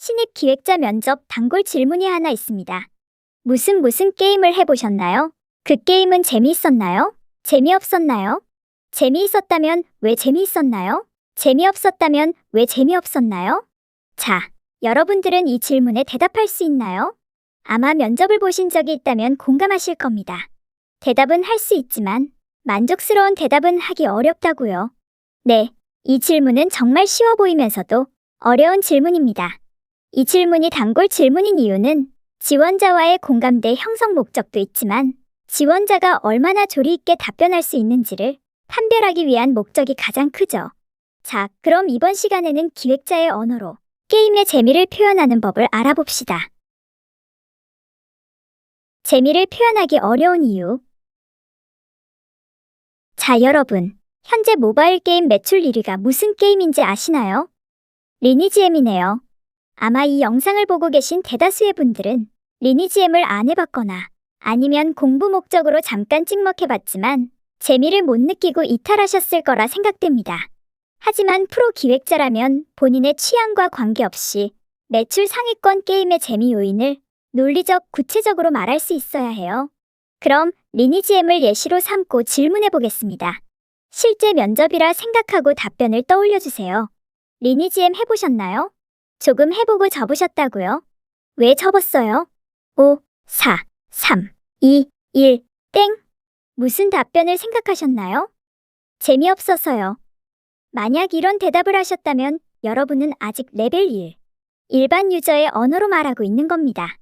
신입 기획자 면접 단골 질문이 하나 있습니다. 무슨 게임을 해보셨나요? 그 게임은 재미있었나요? 재미없었나요? 재미있었다면 왜 재미있었나요? 재미없었다면 왜 재미없었나요? 자, 여러분들은 이 질문에 대답할 수 있나요? 아마 면접을 보신 적이 있다면 공감하실 겁니다. 대답은 할 수 있지만 만족스러운 대답은 하기 어렵다고요. 네, 이 질문은 정말 쉬워 보이면서도 어려운 질문입니다. 이 질문이 단골 질문인 이유는 지원자와의 공감대 형성 목적도 있지만 지원자가 얼마나 조리 있게 답변할 수 있는지를 판별하기 위한 목적이 가장 크죠. 자, 그럼 이번 시간에는 기획자의 언어로 게임의 재미를 표현하는 법을 알아봅시다. 재미를 표현하기 어려운 이유. 자, 여러분, 현재 모바일 게임 매출 1위가 무슨 게임인지 아시나요? 리니지M이네요. 아마 이 영상을 보고 계신 대다수의 분들은 리니지M을 안 해봤거나 아니면 공부 목적으로 잠깐 찍먹해봤지만 재미를 못 느끼고 이탈하셨을 거라 생각됩니다. 하지만 프로 기획자라면 본인의 취향과 관계없이 매출 상위권 게임의 재미 요인을 논리적, 구체적으로 말할 수 있어야 해요. 그럼 리니지M을 예시로 삼고 질문해 보겠습니다. 실제 면접이라 생각하고 답변을 떠올려주세요. 리니지M 해보셨나요? 조금 해보고 접으셨다고요? 왜 접었어요? 5, 4, 3, 2, 1, 땡! 무슨 답변을 생각하셨나요? 재미없어서요. 만약 이런 대답을 하셨다면 여러분은 아직 레벨 1, 일반 유저의 언어로 말하고 있는 겁니다.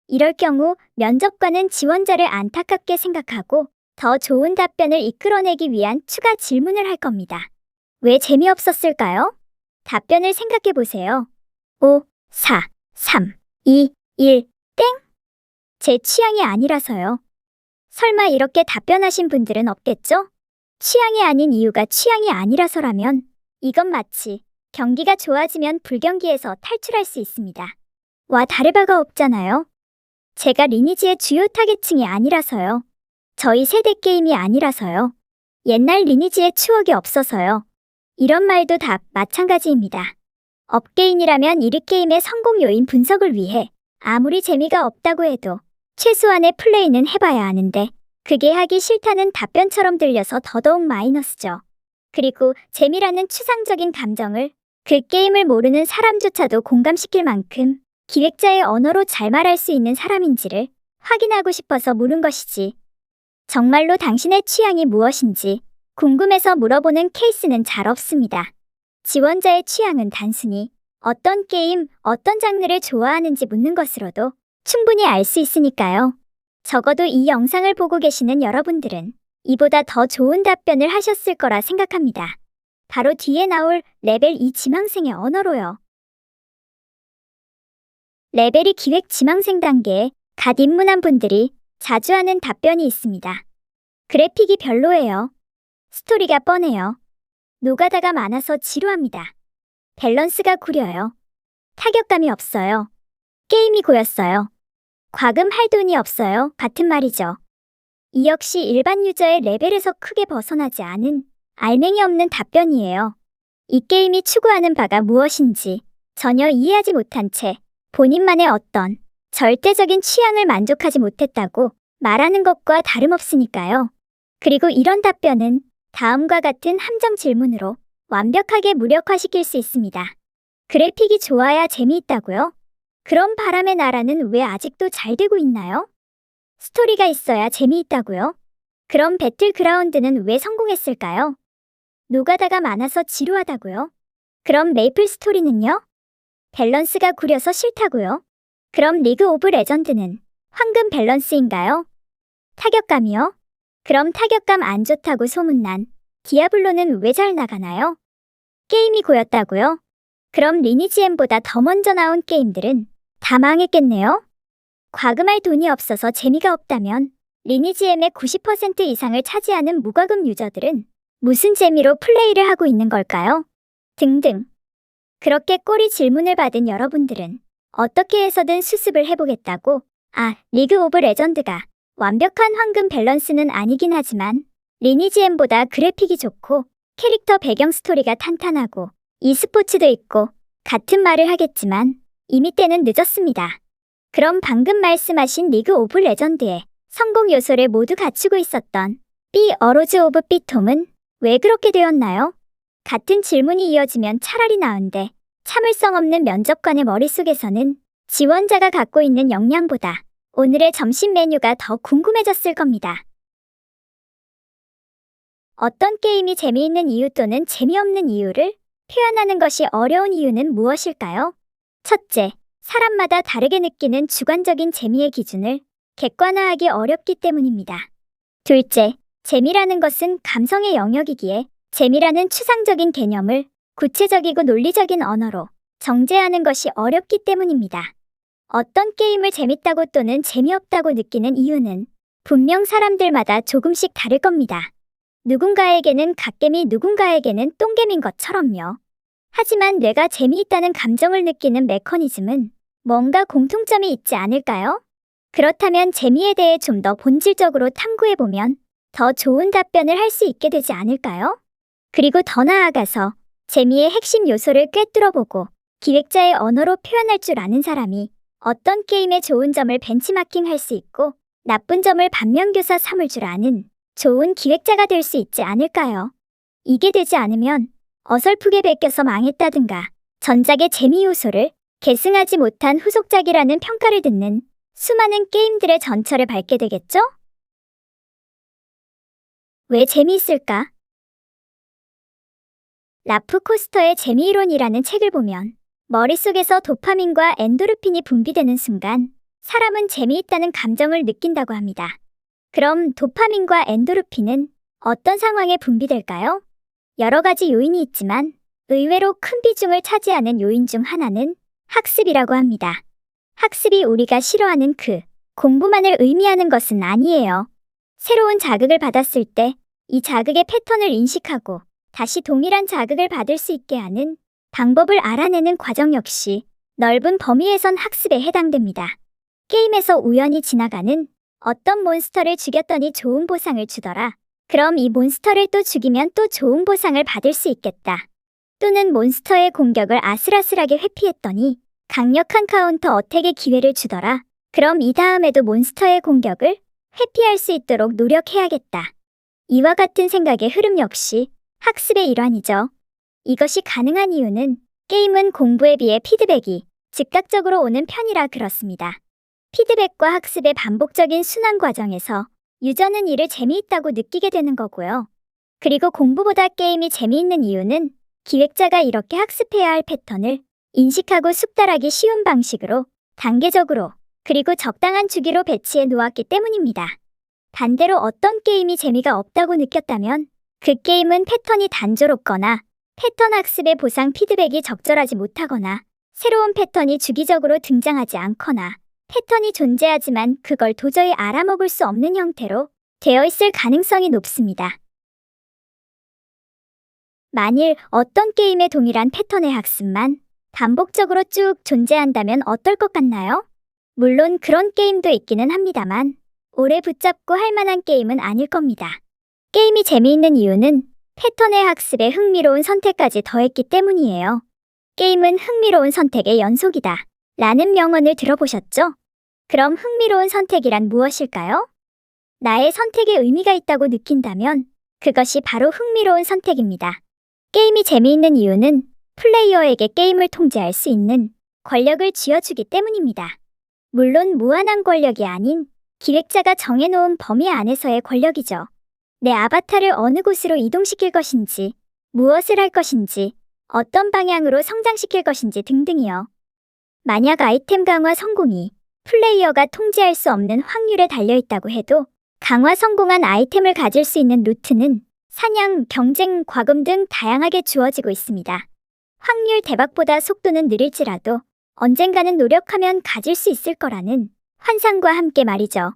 이럴 경우 면접관은 지원자를 안타깝게 생각하고 더 좋은 답변을 이끌어내기 위한 추가 질문을 할 겁니다. 왜 재미없었을까요? 답변을 생각해 보세요. 5, 4, 3, 2, 1, 땡! 제 취향이 아니라서요. 설마 이렇게 답변하신 분들은 없겠죠? 취향이 아닌 이유가 취향이 아니라서라면 이건 마치 경기가 좋아지면 불경기에서 탈출할 수 있습니다. 와, 다를 바가 없잖아요. 제가 리니지의 주요 타겟층이 아니라서요. 저희 세대 게임이 아니라서요. 옛날 리니지의 추억이 없어서요. 이런 말도 다 마찬가지입니다. 업게임이라면 1위 게임의 성공 요인 분석을 위해 아무리 재미가 없다고 해도 최소한의 플레이는 해봐야 하는데 그게 하기 싫다는 답변처럼 들려서 더더욱 마이너스죠. 그리고 재미라는 추상적인 감정을 그 게임을 모르는 사람조차도 공감시킬 만큼 기획자의 언어로 잘 말할 수 있는 사람인지를 확인하고 싶어서 물은 것이지. 정말로 당신의 취향이 무엇인지 궁금해서 물어보는 케이스는 잘 없습니다. 지원자의 취향은 단순히 어떤 게임, 어떤 장르를 좋아하는지 묻는 것으로도 충분히 알 수 있으니까요. 적어도 이 영상을 보고 계시는 여러분들은 이보다 더 좋은 답변을 하셨을 거라 생각합니다. 바로 뒤에 나올 레벨 2 지망생의 언어로요. 레벨 2 기획 지망생 단계에 갓 입문한 분들이 자주 하는 답변이 있습니다. 그래픽이 별로예요. 스토리가 뻔해요. 노가다가 많아서 지루합니다. 밸런스가 구려요. 타격감이 없어요. 게임이 고였어요. 과금할 돈이 없어요. 같은 말이죠. 이 역시 일반 유저의 레벨에서 크게 벗어나지 않은 알맹이 없는 답변이에요. 이 게임이 추구하는 바가 무엇인지 전혀 이해하지 못한 채 본인만의 어떤 절대적인 취향을 만족하지 못했다고 말하는 것과 다름없으니까요. 그리고 이런 답변은 다음과 같은 함정 질문으로 완벽하게 무력화시킬 수 있습니다. 그래픽이 좋아야 재미있다고요? 그럼 바람의 나라는 왜 아직도 잘 되고 있나요? 스토리가 있어야 재미있다고요? 그럼 배틀그라운드는 왜 성공했을까요? 노가다가 많아서 지루하다고요? 그럼 메이플 스토리는요? 밸런스가 구려서 싫다고요? 그럼 리그 오브 레전드는 황금 밸런스인가요? 타격감이요? 그럼 타격감 안 좋다고 소문난 디아블로는 왜 잘 나가나요? 게임이 고였다고요? 그럼 리니지M보다 더 먼저 나온 게임들은 다 망했겠네요? 과금할 돈이 없어서 재미가 없다면 리니지M의 90% 이상을 차지하는 무과금 유저들은 무슨 재미로 플레이를 하고 있는 걸까요? 등등. 그렇게 꼬리 질문을 받은 여러분들은 어떻게 해서든 수습을 해보겠다고 리그 오브 레전드가 완벽한 황금 밸런스는 아니긴 하지만 리니지M보다 그래픽이 좋고 캐릭터 배경 스토리가 탄탄하고 e스포츠도 있고 같은 말을 하겠지만 이미 때는 늦었습니다. 그럼 방금 말씀하신 리그 오브 레전드의 성공 요소를 모두 갖추고 있었던 비 어로즈 오브 비톰은 왜 그렇게 되었나요? 같은 질문이 이어지면 차라리 나은데 참을성 없는 면접관의 머릿속에서는 지원자가 갖고 있는 역량보다 오늘의 점심 메뉴가 더 궁금해졌을 겁니다. 어떤 게임이 재미있는 이유 또는 재미없는 이유를 표현하는 것이 어려운 이유는 무엇일까요? 첫째, 사람마다 다르게 느끼는 주관적인 재미의 기준을 객관화하기 어렵기 때문입니다. 둘째, 재미라는 것은 감성의 영역이기에 재미라는 추상적인 개념을 구체적이고 논리적인 언어로 정제하는 것이 어렵기 때문입니다. 어떤 게임을 재밌다고 또는 재미없다고 느끼는 이유는 분명 사람들마다 조금씩 다를 겁니다. 누군가에게는 갓겜이 누군가에게는 똥겜인 것처럼요. 하지만 뇌가 재미있다는 감정을 느끼는 메커니즘은 뭔가 공통점이 있지 않을까요? 그렇다면 재미에 대해 좀 더 본질적으로 탐구해보면 더 좋은 답변을 할 수 있게 되지 않을까요? 그리고 더 나아가서 재미의 핵심 요소를 꿰뚫어보고 기획자의 언어로 표현할 줄 아는 사람이 어떤 게임의 좋은 점을 벤치마킹할 수 있고 나쁜 점을 반면교사 삼을 줄 아는 좋은 기획자가 될 수 있지 않을까요? 이게 되지 않으면 어설프게 베껴서 망했다든가 전작의 재미 요소를 계승하지 못한 후속작이라는 평가를 듣는 수많은 게임들의 전철을 밟게 되겠죠? 왜 재미있을까? 라프 코스터의 재미이론이라는 책을 보면 머릿속에서 도파민과 엔도르핀이 분비되는 순간 사람은 재미있다는 감정을 느낀다고 합니다. 그럼 도파민과 엔도르핀은 어떤 상황에 분비될까요? 여러 가지 요인이 있지만 의외로 큰 비중을 차지하는 요인 중 하나는 학습이라고 합니다. 학습이 우리가 싫어하는 공부만을 의미하는 것은 아니에요. 새로운 자극을 받았을 때 이 자극의 패턴을 인식하고 다시 동일한 자극을 받을 수 있게 하는 방법을 알아내는 과정 역시 넓은 범위에선 학습에 해당됩니다. 게임에서 우연히 지나가는 어떤 몬스터를 죽였더니 좋은 보상을 주더라. 그럼 이 몬스터를 또 죽이면 또 좋은 보상을 받을 수 있겠다. 또는 몬스터의 공격을 아슬아슬하게 회피했더니 강력한 카운터 어택의 기회를 주더라. 그럼 이 다음에도 몬스터의 공격을 회피할 수 있도록 노력해야겠다. 이와 같은 생각의 흐름 역시 학습의 일환이죠. 이것이 가능한 이유는 게임은 공부에 비해 피드백이 즉각적으로 오는 편이라 그렇습니다. 피드백과 학습의 반복적인 순환 과정에서 유저는 이를 재미있다고 느끼게 되는 거고요. 그리고 공부보다 게임이 재미있는 이유는 기획자가 이렇게 학습해야 할 패턴을 인식하고 숙달하기 쉬운 방식으로 단계적으로 그리고 적당한 주기로 배치해 놓았기 때문입니다. 반대로 어떤 게임이 재미가 없다고 느꼈다면 그 게임은 패턴이 단조롭거나 패턴 학습의 보상 피드백이 적절하지 못하거나 새로운 패턴이 주기적으로 등장하지 않거나 패턴이 존재하지만 그걸 도저히 알아먹을 수 없는 형태로 되어 있을 가능성이 높습니다. 만일 어떤 게임의 동일한 패턴의 학습만 반복적으로 쭉 존재한다면 어떨 것 같나요? 물론 그런 게임도 있기는 합니다만 오래 붙잡고 할 만한 게임은 아닐 겁니다. 게임이 재미있는 이유는 패턴의 학습에 흥미로운 선택까지 더했기 때문이에요. 게임은 흥미로운 선택의 연속이다. 라는 명언을 들어보셨죠? 그럼 흥미로운 선택이란 무엇일까요? 나의 선택에 의미가 있다고 느낀다면 그것이 바로 흥미로운 선택입니다. 게임이 재미있는 이유는 플레이어에게 게임을 통제할 수 있는 권력을 쥐어주기 때문입니다. 물론 무한한 권력이 아닌 기획자가 정해놓은 범위 안에서의 권력이죠. 내 아바타를 어느 곳으로 이동시킬 것인지, 무엇을 할 것인지, 어떤 방향으로 성장시킬 것인지 등등이요. 만약 아이템 강화 성공이 플레이어가 통제할 수 없는 확률에 달려있다고 해도 강화 성공한 아이템을 가질 수 있는 루트는 사냥, 경쟁, 과금 등 다양하게 주어지고 있습니다. 확률 대박보다 속도는 느릴지라도 언젠가는 노력하면 가질 수 있을 거라는 환상과 함께 말이죠.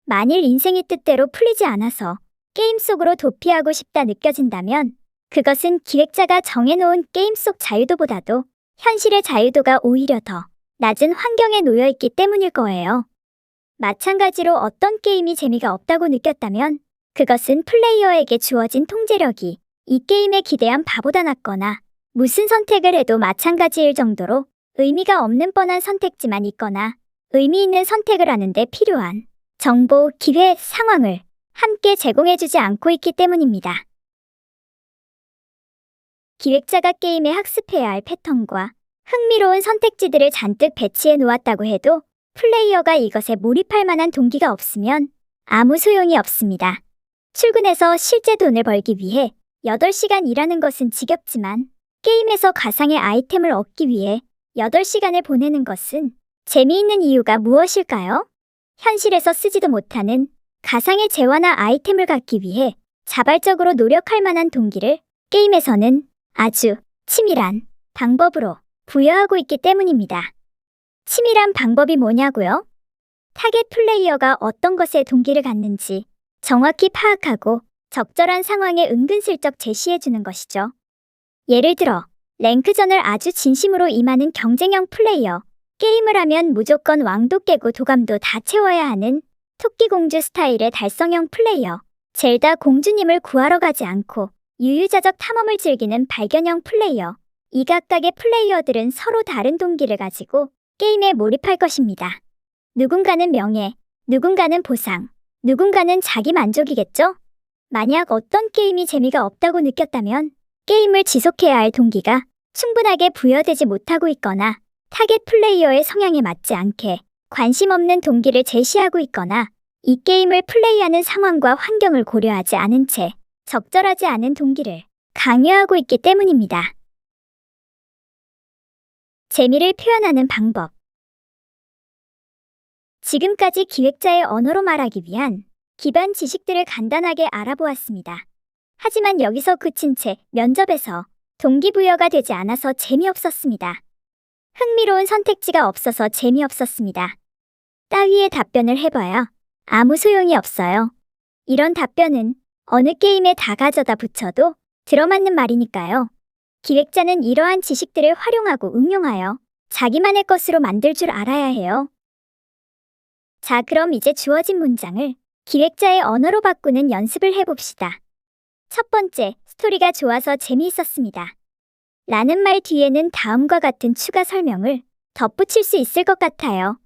만일 인생이 뜻대로 풀리지 않아서 게임 속으로 도피하고 싶다 느껴진다면 그것은 기획자가 정해놓은 게임 속 자유도보다도 현실의 자유도가 오히려 더 낮은 환경에 놓여있기 때문일 거예요. 마찬가지로 어떤 게임이 재미가 없다고 느꼈다면 그것은 플레이어에게 주어진 통제력이 이 게임에 기대한 바보다 낮거나 무슨 선택을 해도 마찬가지일 정도로 의미가 없는 뻔한 선택지만 있거나 의미 있는 선택을 하는데 필요한 정보, 기회, 상황을 함께 제공해주지 않고 있기 때문입니다. 기획자가 게임에 학습해야 할 패턴과 흥미로운 선택지들을 잔뜩 배치해 놓았다고 해도 플레이어가 이것에 몰입할 만한 동기가 없으면 아무 소용이 없습니다. 출근해서 실제 돈을 벌기 위해 8시간 일하는 것은 지겹지만 게임에서 가상의 아이템을 얻기 위해 8시간을 보내는 것은 재미있는 이유가 무엇일까요? 현실에서 쓰지도 못하는 가상의 재화나 아이템을 갖기 위해 자발적으로 노력할 만한 동기를 게임에서는 아주 치밀한 방법으로 부여하고 있기 때문입니다. 치밀한 방법이 뭐냐고요? 타겟 플레이어가 어떤 것에 동기를 갖는지 정확히 파악하고 적절한 상황에 은근슬쩍 제시해주는 것이죠. 예를 들어 랭크전을 아주 진심으로 임하는 경쟁형 플레이어, 게임을 하면 무조건 왕도 깨고 도감도 다 채워야 하는 토끼공주 스타일의 달성형 플레이어, 젤다 공주님을 구하러 가지 않고 유유자적 탐험을 즐기는 발견형 플레이어, 이 각각의 플레이어들은 서로 다른 동기를 가지고 게임에 몰입할 것입니다. 누군가는 명예, 누군가는 보상, 누군가는 자기 만족이겠죠? 만약 어떤 게임이 재미가 없다고 느꼈다면 게임을 지속해야 할 동기가 충분하게 부여되지 못하고 있거나 타겟 플레이어의 성향에 맞지 않게 관심 없는 동기를 제시하고 있거나 이 게임을 플레이하는 상황과 환경을 고려하지 않은 채 적절하지 않은 동기를 강요하고 있기 때문입니다. 재미를 표현하는 방법. 지금까지 기획자의 언어로 말하기 위한 기반 지식들을 간단하게 알아보았습니다. 하지만 여기서 그친 채 면접에서 동기부여가 되지 않아서 재미없었습니다. 흥미로운 선택지가 없어서 재미없었습니다. 따위의 답변을 해봐야 아무 소용이 없어요. 이런 답변은 어느 게임에 다 가져다 붙여도 들어맞는 말이니까요. 기획자는 이러한 지식들을 활용하고 응용하여 자기만의 것으로 만들 줄 알아야 해요. 자, 그럼 이제 주어진 문장을 기획자의 언어로 바꾸는 연습을 해봅시다. 첫 번째, 스토리가 좋아서 재미있었습니다. 라는 말 뒤에는 다음과 같은 추가 설명을 덧붙일 수 있을 것 같아요.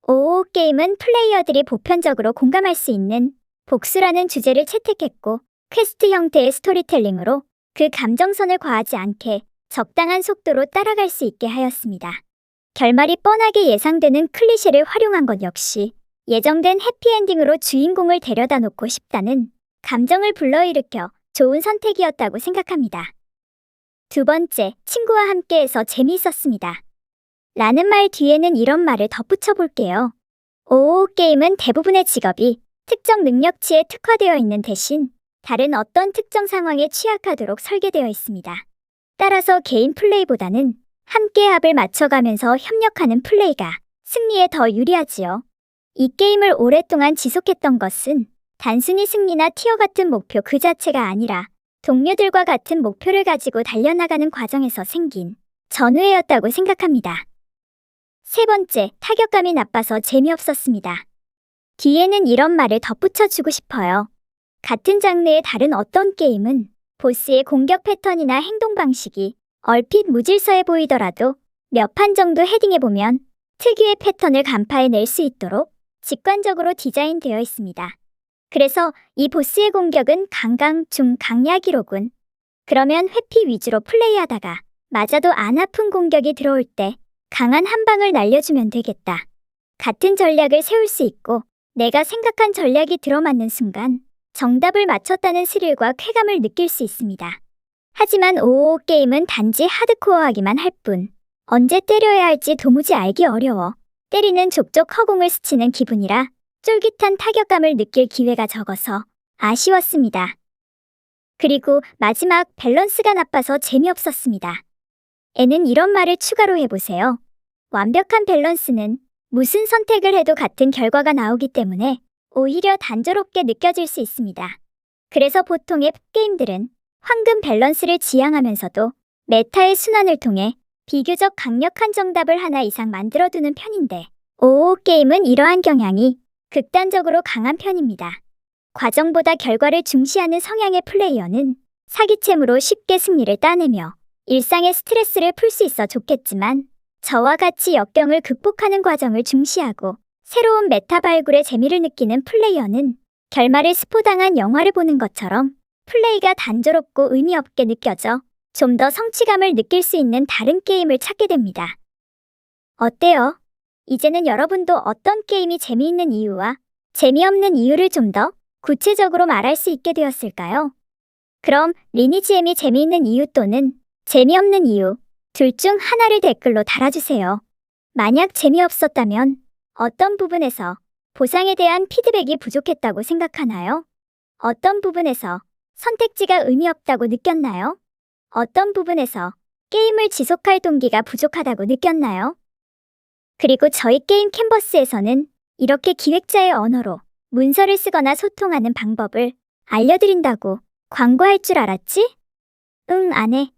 오오 게임은 플레이어들이 보편적으로 공감할 수 있는 복수라는 주제를 채택했고 퀘스트 형태의 스토리텔링으로 그 감정선을 과하지 않게 적당한 속도로 따라갈 수 있게 하였습니다. 결말이 뻔하게 예상되는 클리셰를 활용한 것 역시 예정된 해피엔딩으로 주인공을 데려다 놓고 싶다는 감정을 불러일으켜 좋은 선택이었다고 생각합니다. 두 번째, 친구와 함께해서 재미있었습니다. 라는 말 뒤에는 이런 말을 덧붙여 볼게요. 오오 게임은 대부분의 직업이 특정 능력치에 특화되어 있는 대신 다른 어떤 특정 상황에 취약하도록 설계되어 있습니다. 따라서 개인 플레이보다는 함께 합을 맞춰가면서 협력하는 플레이가 승리에 더 유리하지요. 이 게임을 오랫동안 지속했던 것은 단순히 승리나 티어 같은 목표 그 자체가 아니라 동료들과 같은 목표를 가지고 달려나가는 과정에서 생긴 전우애였다고 생각합니다. 세 번째, 타격감이 나빠서 재미없었습니다. 뒤에는 이런 말을 덧붙여주고 싶어요. 같은 장르의 다른 어떤 게임은 보스의 공격 패턴이나 행동 방식이 얼핏 무질서해 보이더라도 몇 판 정도 헤딩해보면 특유의 패턴을 간파해낼 수 있도록 직관적으로 디자인되어 있습니다. 그래서 이 보스의 공격은 강강, 중, 강약이로군. 그러면 회피 위주로 플레이하다가 맞아도 안 아픈 공격이 들어올 때 강한 한 방을 날려주면 되겠다. 같은 전략을 세울 수 있고 내가 생각한 전략이 들어맞는 순간 정답을 맞췄다는 스릴과 쾌감을 느낄 수 있습니다. 하지만 오오오 게임은 단지 하드코어하기만 할 뿐 언제 때려야 할지 도무지 알기 어려워 때리는 족족 허공을 스치는 기분이라 쫄깃한 타격감을 느낄 기회가 적어서 아쉬웠습니다. 그리고 마지막, 밸런스가 나빠서 재미없었습니다. 에는 이런 말을 추가로 해보세요. 완벽한 밸런스는 무슨 선택을 해도 같은 결과가 나오기 때문에 오히려 단조롭게 느껴질 수 있습니다. 그래서 보통의 게임들은 황금 밸런스를 지향하면서도 메타의 순환을 통해 비교적 강력한 정답을 하나 이상 만들어두는 편인데 오오 게임은 이러한 경향이 극단적으로 강한 편입니다. 과정보다 결과를 중시하는 성향의 플레이어는 사기챔으로 쉽게 승리를 따내며 일상의 스트레스를 풀 수 있어 좋겠지만 저와 같이 역경을 극복하는 과정을 중시하고 새로운 메타 발굴의 재미를 느끼는 플레이어는 결말을 스포당한 영화를 보는 것처럼 플레이가 단조롭고 의미 없게 느껴져 좀 더 성취감을 느낄 수 있는 다른 게임을 찾게 됩니다. 어때요? 이제는 여러분도 어떤 게임이 재미있는 이유와 재미없는 이유를 좀 더 구체적으로 말할 수 있게 되었을까요? 그럼 리니지M이 재미있는 이유 또는 재미없는 이유 둘 중 하나를 댓글로 달아주세요. 만약 재미없었다면 어떤 부분에서 보상에 대한 피드백이 부족했다고 생각하나요? 어떤 부분에서 선택지가 의미 없다고 느꼈나요? 어떤 부분에서 게임을 지속할 동기가 부족하다고 느꼈나요? 그리고 저희 게임 캔버스에서는 이렇게 기획자의 언어로 문서를 쓰거나 소통하는 방법을 알려드린다고 광고할 줄 알았지? 응, 안 해.